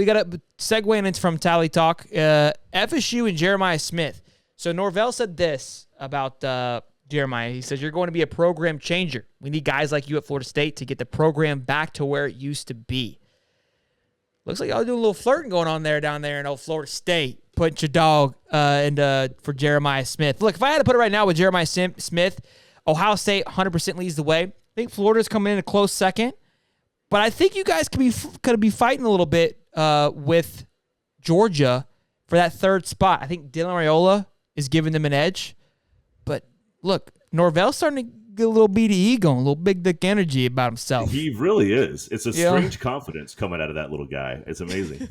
to segue into from Tally Talk. FSU and Jeremiah Smith. So Norvell said this about Jeremiah. He says, you're going to be a program changer. We need guys like you at Florida State to get the program back to where it used to be. Looks like y'all doing a little flirting going on down there in old Florida State. Putting your dog for Jeremiah Smith. Look, if I had to put it right now with Jeremiah Smith, Ohio State 100% leads the way. I think Florida's coming in a close second. But I think you guys could be fighting a little bit with Georgia for that third spot. I think Dylan Raiola is giving them an edge. But look, Norvell's starting to get a little BDE going, a little big dick energy about himself. He really is. It's a strange confidence coming out of that little guy. It's amazing.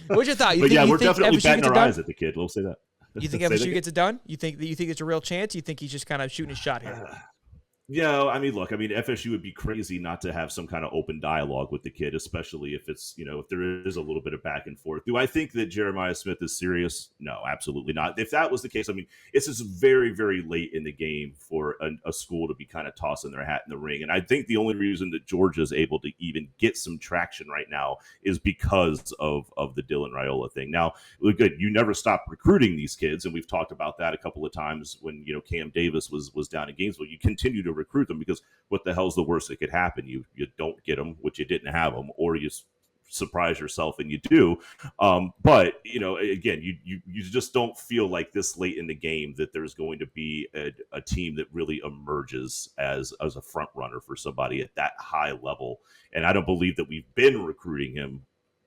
What's your thought? We're definitely batting our eyes at the kid. We'll say that. You think FSU gets it done? You think it's a real chance? You think he's just kind of shooting his shot here? Yeah, I mean, look, FSU would be crazy not to have some kind of open dialogue with the kid, especially if it's, if there is a little bit of back and forth. Do I think that Jeremiah Smith is serious? No, absolutely not. If that was the case, it's just very, very late in the game for a school to be kind of tossing their hat in the ring. And I think the only reason that Georgia is able to even get some traction right now is because of the Dylan Raiola thing. Now, good, you never stop recruiting these kids, and we've talked about that a couple of times when, Cam Davis was down in Gainesville. You continue to recruit them because what the hell's the worst that could happen? You don't get them, which you didn't have them, or you surprise yourself and you do. But again, you just don't feel like this late in the game that there's going to be a team that really emerges as a front runner for somebody at that high level. And I don't believe that we've been recruiting him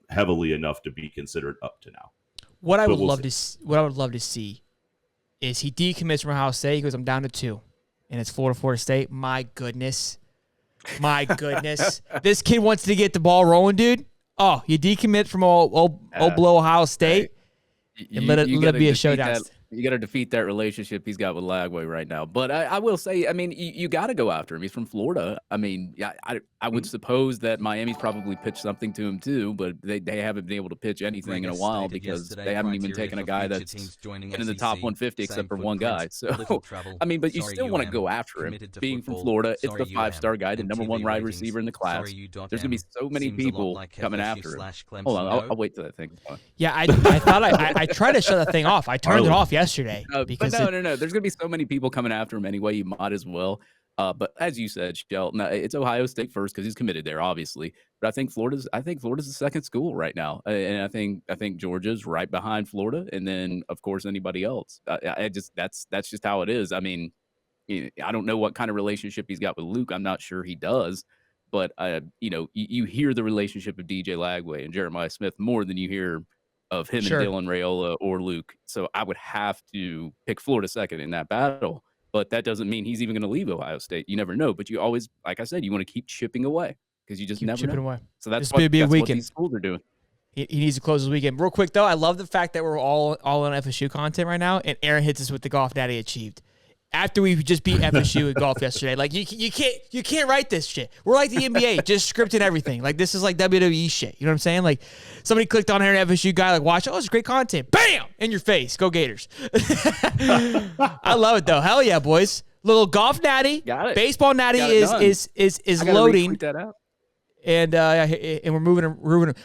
heavily enough to be considered up to now. What I would love to see is he decommits from Ohio State. He goes, I'm down to 2. And it's Florida State. My goodness. This kid wants to get the ball rolling, dude. Oh, you decommit from old below Ohio State and let it be a showdown. You got to defeat that relationship he's got with Lagway right now. But I will say, you got to go after him. He's from Florida. I would suppose that Miami's probably pitched something to him too, but they haven't been able to pitch anything in a while because they haven't even taken a guy that's in the top 150 except for one guy. So, but you still want to go after him. Being from Florida, it's the 5-star guy, the number 1 wide receiver in the class. There's going to be so many people coming after him. Hold on, I'll wait till that thing. Yeah, I thought I tried to shut that thing off. I turned it off yesterday. No. There's going to be so many people coming after him anyway. You might as well. But as you said, Shelton, it's Ohio State first because he's committed there, obviously. But I think Florida's the second school right now, and I think Georgia's right behind Florida, and then of course anybody else. That's just how it is. I don't know what kind of relationship he's got with Luke. I'm not sure he does, but you hear the relationship of DJ Lagway and Jeremiah Smith more than you hear of him and Dylan Raiola or Luke. So I would have to pick Florida second in that battle. But that doesn't mean he's even going to leave Ohio State. You never know. But you always, like I said, you want to keep chipping away because you just never know. Away. So that's what these schools are doing. He needs to close his weekend. Real quick, though, I love the fact that we're all on FSU content right now, and Aaron hits us with the Golf Daddy achieved. After we just beat FSU at golf yesterday, like you can't write this shit. We're like the NBA, just scripting everything. Like this is like WWE shit. You know what I'm saying? Like somebody clicked on here, an FSU guy, like watch. Oh, it's great content. Bam, in your face. Go Gators. I love it though. Hell yeah, boys. Little golf natty, baseball natty is loading. That out. And we're moving.